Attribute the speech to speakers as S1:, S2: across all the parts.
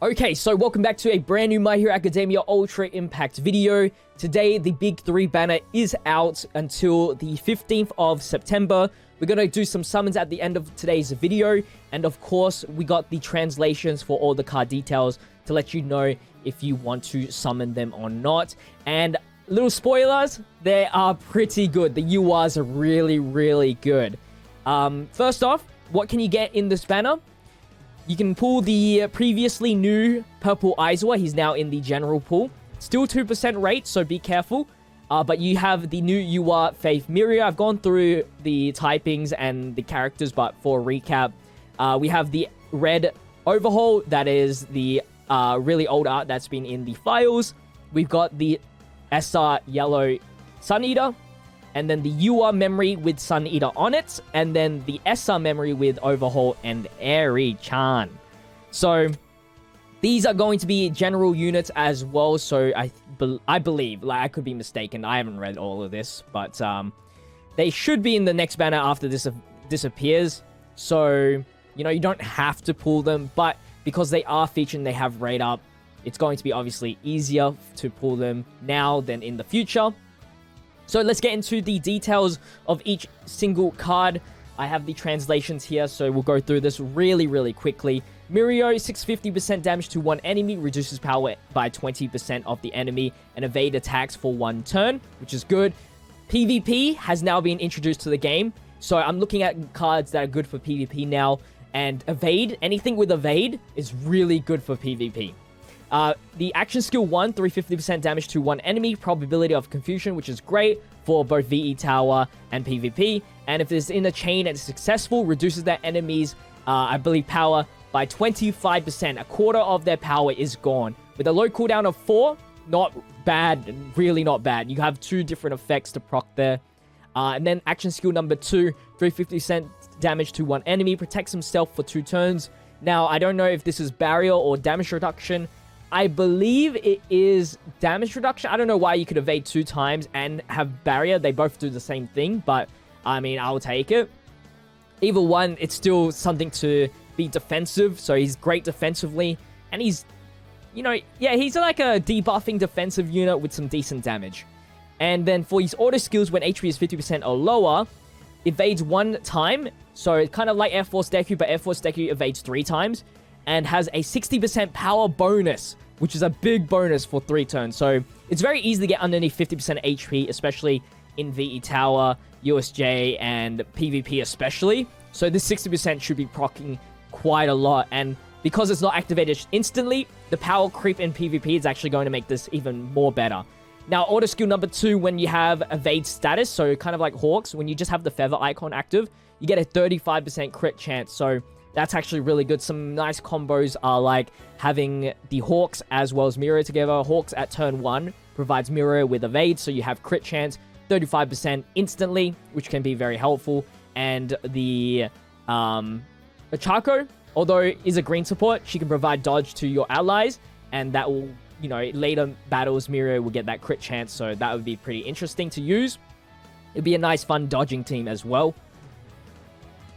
S1: Okay, so welcome back to a brand new My Hero Academia Ultra Impact video. Today, the Big 3 banner is out until the 15th of September. We're going to do some summons at the end of today's video. And of course, we got the translations for all the card details to let you know if you want to summon them or not. And little spoilers, they are pretty good. The URs are really, really good. First off, what can you get in this banner? You can pull the previously new Purple Aizawa. He's now in the general pool. Still 2% rate, so be careful. But you have the new UR Faith Mirio. I've gone through the typings and the characters, but for a recap, we have the red Overhaul. That is the really old art that's been in the files. We've got the SR yellow Sun Eater. And then the UR memory with Sun Eater on it. And then the SR memory with Overhaul and Eri-chan. So, these are going to be general units as well. So, I believe, like, I could be mistaken. I haven't read all of this. But, they should be in the next banner after this disappears. So, you know, you don't have to pull them. But, because they are featured and they have rate up, it's going to be obviously easier to pull them now than in the future. So let's get into the details of each single card. I have the translations here, so we'll go through this really, really quickly. Mirio, 650% damage to one enemy, reduces power by 20% of the enemy, and evade attacks for one turn, which is good. PvP has now been introduced to the game, so I'm looking at cards that are good for PvP now, and evade, anything with evade, is really good for PvP. The action skill 1, 350% damage to one enemy, probability of confusion, which is great for both VE Tower and PvP. And if it's in a chain and it's successful, reduces that enemy's, I believe, power by 25%. A quarter of their power is gone. With a low cooldown of 4, not bad, really not bad. You have 2 different effects to proc there. And then action skill number 2, 350% damage to one enemy, protects himself for 2 turns. Now, I don't know if this is barrier or damage reduction. I believe it is damage reduction. I don't know why you could evade 2 times and have barrier. They both do the same thing, but I mean, I'll take it. Either one, it's still something to be defensive. So he's great defensively. And he's, you know, yeah, he's like a debuffing defensive unit with some decent damage. And then for his auto skills, when HP is 50% or lower, evades 1 time. So it's kind of like Air Force Deku, but Air Force Deku evades 3 times. And has a 60% power bonus, which is a big bonus for 3 turns. So it's very easy to get underneath 50% HP, especially in VE Tower, USJ, and PvP especially. So this 60% should be proccing quite a lot. And because it's not activated instantly, the power creep in PvP is actually going to make this even more better. Now, auto skill number 2, when you have evade status, so kind of like Hawks, when you just have the feather icon active, you get a 35% crit chance. So that's actually really good. Some nice combos are like having the Hawks as well as Mirio together. Hawks at turn 1 provides Mirio with evade, so you have crit chance 35% instantly, which can be very helpful. And the Ochako, although is a green support, she can provide dodge to your allies, and that will, you know, later battles Mirio will get that crit chance, so that would be pretty interesting to use. It'd be a nice fun dodging team as well.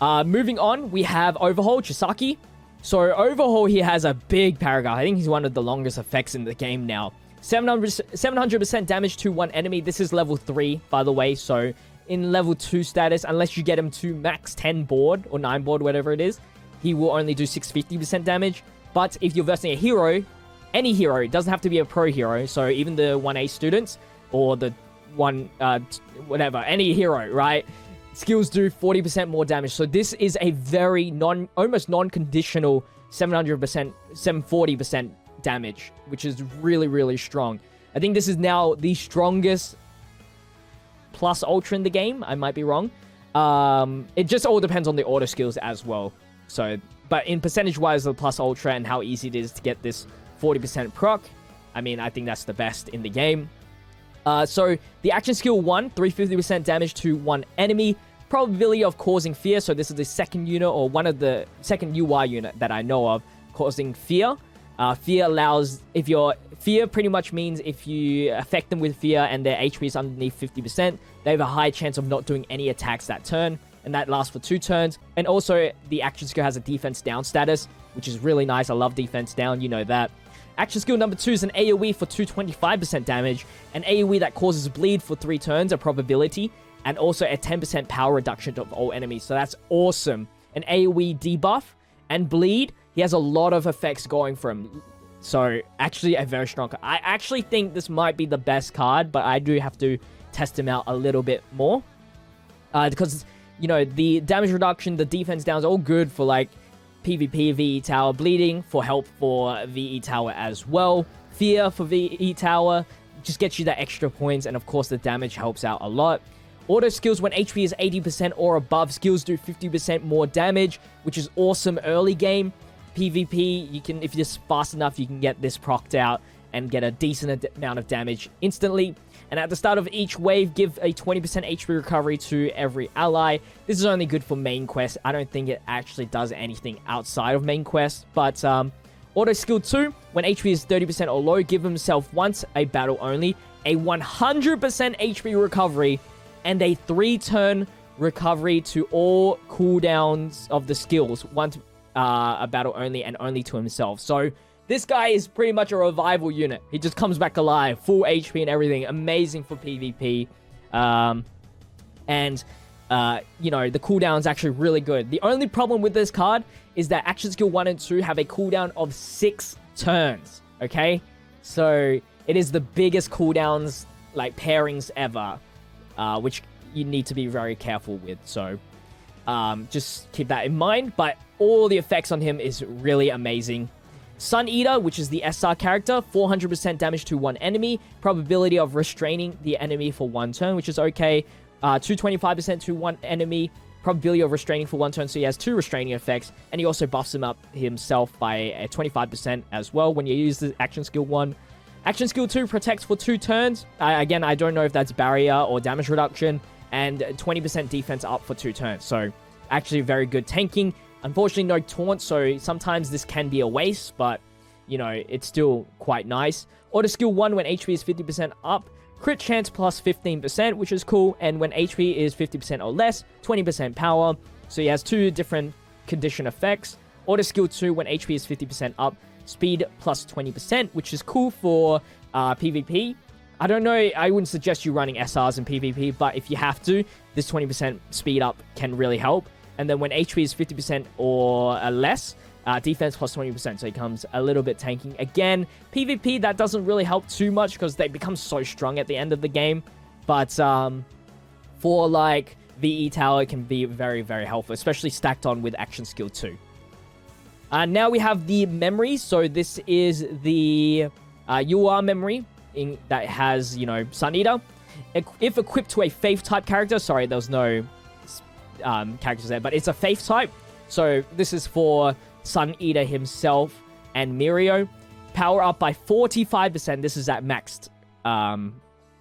S1: Moving on, we have Overhaul, Chisaki. So Overhaul here has a big paragraph. I think he's one of the longest effects in the game now. 700% damage to one enemy. This is level 3, by the way. So in level 2 status, unless you get him to max 10 board or 9 board, whatever it is, he will only do 650% damage. But if you're versing a hero, any hero, it doesn't have to be a pro hero. So even the 1A students or the whatever, any hero, right? Skills do 40% more damage. So this is a very almost non-conditional 740% damage, which is really, really strong. I think this is now the strongest plus ultra in the game. I might be wrong. It just all depends on the auto skills as well. So, but in percentage-wise, the plus ultra and how easy it is to get this 40% proc, I mean, I think that's the best in the game. So, the action skill 1, 350% damage to one enemy. Probability of causing fear. So, this is the second unit or one of the second UI unit that I know of causing fear. Fear allows, fear pretty much means if you affect them with fear and their HP is underneath 50%, they have a high chance of not doing any attacks that turn. and that lasts for 2 turns. And also, the action skill has a defense down status, which is really nice. I love defense down, you know that. Action skill number 2 is an AoE for 225% damage, an AoE that causes bleed for 3 turns, a probability, and also a 10% power reduction of all enemies. So that's awesome. An AoE debuff and bleed. He has a lot of effects going for him. So actually a very strong card. I actually think this might be the best card, but I do have to test him out a little bit more. Because, you know, the damage reduction, the defense down is all good for like PvP, VE Tower, bleeding for help for VE Tower as well. Fear for VE Tower just gets you that extra points, and of course the damage helps out a lot. Auto skills, when HP is 80% or above, skills do 50% more damage, which is awesome early game. PvP, you can, if you're just fast enough, you can get this procced out and get a decent amount of damage instantly. And at the start of each wave, give a 20% HP recovery to every ally. This is only good for main quest. I don't think it actually does anything outside of main quest. But auto skill 2, when HP is 30% or low, give himself once a battle only, a 100% HP recovery, and a 3-turn recovery to all cooldowns of the skills. Once a battle only, and only to himself. So this guy is pretty much a revival unit. He just comes back alive, full HP and everything. Amazing for PvP. You know, the cooldown's actually really good. The only problem with this card is that action skill 1 and 2 have a cooldown of 6 turns. Okay? So it is the biggest cooldowns, like pairings ever, which you need to be very careful with. So just keep that in mind. But all the effects on him is really amazing. Sun Eater, which is the SR character, 400% damage to one enemy, probability of restraining the enemy for 1 turn, which is okay. 225% to one enemy, probability of restraining for 1 turn, so he has 2 restraining effects, and he also buffs him up himself by a 25% as well when you use the action skill 1. Action skill 2 protects for 2 turns. Again, I don't know if that's barrier or damage reduction, and 20% defense up for 2 turns, so actually very good tanking. Unfortunately, no taunt, so sometimes this can be a waste, but, you know, it's still quite nice. Auto skill 1, when HP is 50% up, crit chance plus 15%, which is cool, and when HP is 50% or less, 20% power, so he has 2 different condition effects. Auto skill 2, when HP is 50% up, speed plus 20%, which is cool for PvP. I don't know, I wouldn't suggest you running SRs in PvP, but if you have to, this 20% speed up can really help. And then when HP is 50% or less, defense plus 20%, so he comes a little bit tanking. Again, PvP, that doesn't really help too much because they become so strong at the end of the game. But for like VE Tower, it can be very, very helpful, especially stacked on with action skill 2. Now we have the memory. So this is the UR memory that has, you know, Sun Eater. If equipped to a Faith type character, sorry, there was no characters there, but it's a Faith type. So this is for Sun Eater himself and Mirio. Power up by 45%. This is at maxed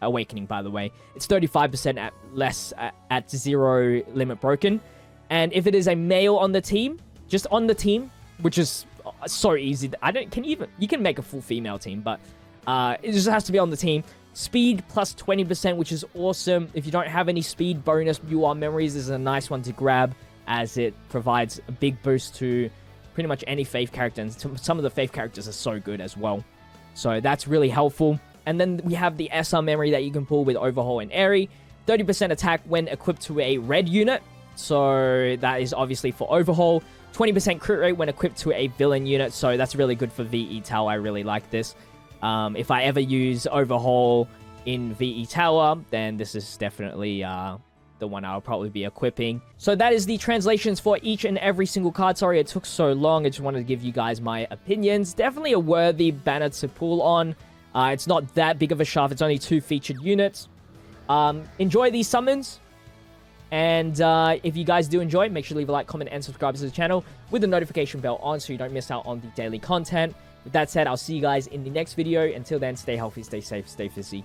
S1: awakening, by the way. It's 35% at less at 0 limit broken. And if it is a male on the team, just on the team, which is so easy. You can make a full female team, but it just has to be on the team. Speed plus 20%, which is awesome. If you don't have any speed bonus UR memories, this is a nice one to grab, as it provides a big boost to pretty much any Faith character, and some of the Faith characters are so good as well. So that's really helpful. And then we have the SR memory that you can pull with Overhaul and Airy. 30% attack when equipped to a red unit. So that is obviously for Overhaul. 20% crit rate when equipped to a villain unit. So that's really good for VE Tower. I really like this. If I ever use Overhaul in VE Tower, then this is definitely the one I'll probably be equipping. So that is the translations for each and every single card. Sorry it took so long. I just wanted to give you guys my opinions. Definitely a worthy banner to pull on. It's not that big of a shaft. It's only 2 featured units. Enjoy these summons. And if you guys do enjoy, make sure to leave a like, comment, and subscribe to the channel with the notification bell on so you don't miss out on the daily content. With that said, I'll see you guys in the next video. Until then, stay healthy, stay safe, stay fizzy.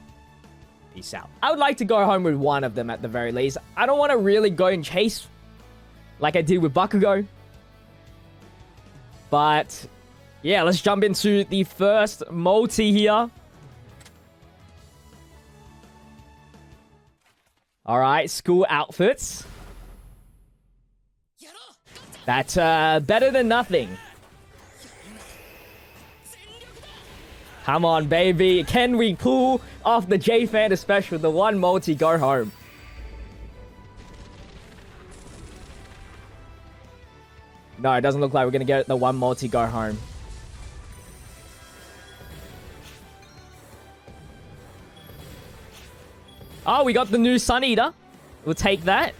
S1: Peace out. I would like to go home with one of them at the very least. I don't want to really go and chase like I did with Bakugo. But yeah, let's jump into the first multi here. All right, school outfits. That's better than nothing. Come on, baby. Can we pull off the JPhanta special? The one multi go home. No, it doesn't look like we're going to get the one multi go home. Oh, we got the new Sun Eater. We'll take that.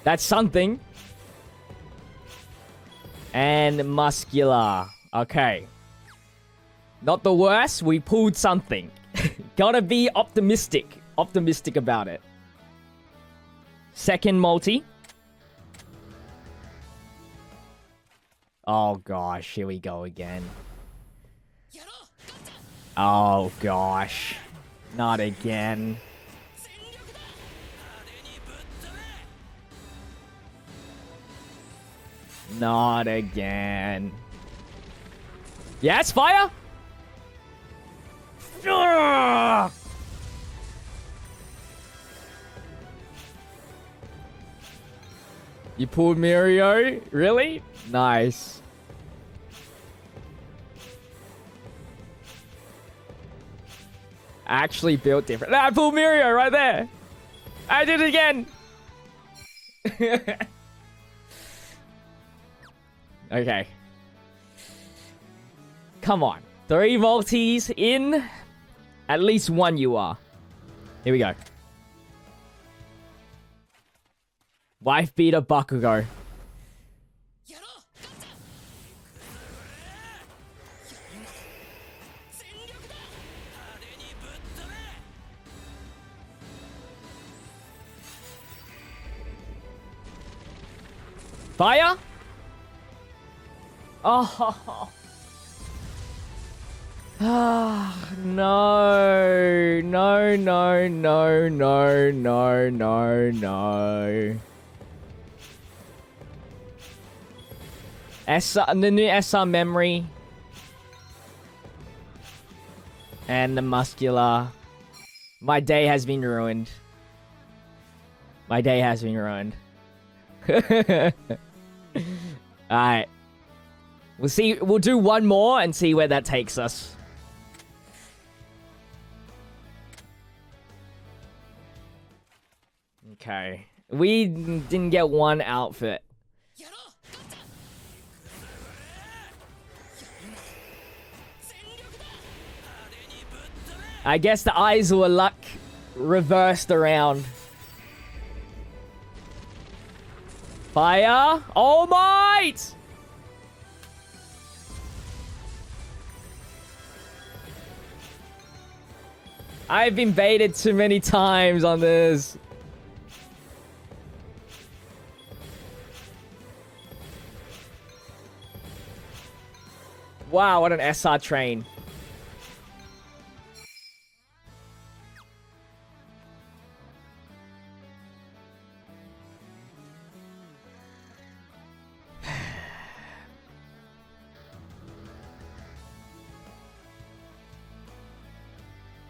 S1: That's something. And muscular. Okay. Not the worst. We pulled something. Gotta be optimistic. Optimistic about it. Second multi. Oh gosh, here we go again. Oh gosh. Not again. Not again. Yes, fire! Ugh! You pulled Mirio? Really? Nice. Actually built different. I pulled Mirio right there. I did it again. Okay. Come on. 3 multis in. At least 1 you are. Here we go. Wife beater Bakugo. Fire? Oh. Ah, no. No, no, no, no, no, no, no. The new SR memory. And the muscular. My day has been ruined. My day has been ruined. Alright. We'll see. We'll do 1 more and see where that takes us. Okay. We didn't get 1 outfit. I guess the eyes were luck reversed around. Fire! All might! I've been baited too many times on this. Wow, what an SR train.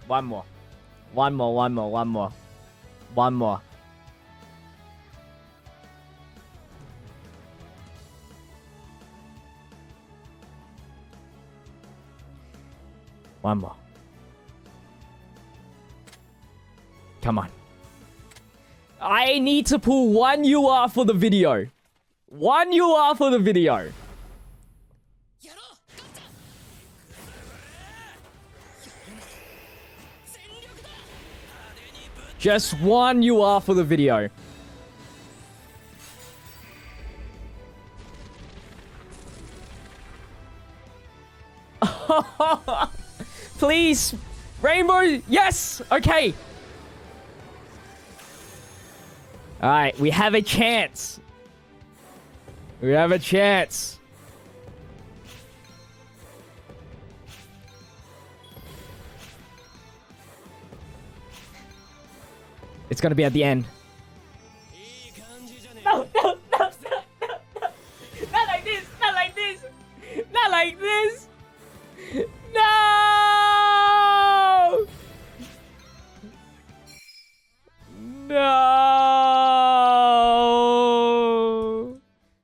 S1: One more. One more, one more, one more. One more. One more. Come on. I need to pull 1 UR for the video. 1 UR for the video. Just 1 UR for the video. Please. Rainbow. Yes. Okay. Alright, we have a chance. We have a chance. It's gonna be at the end.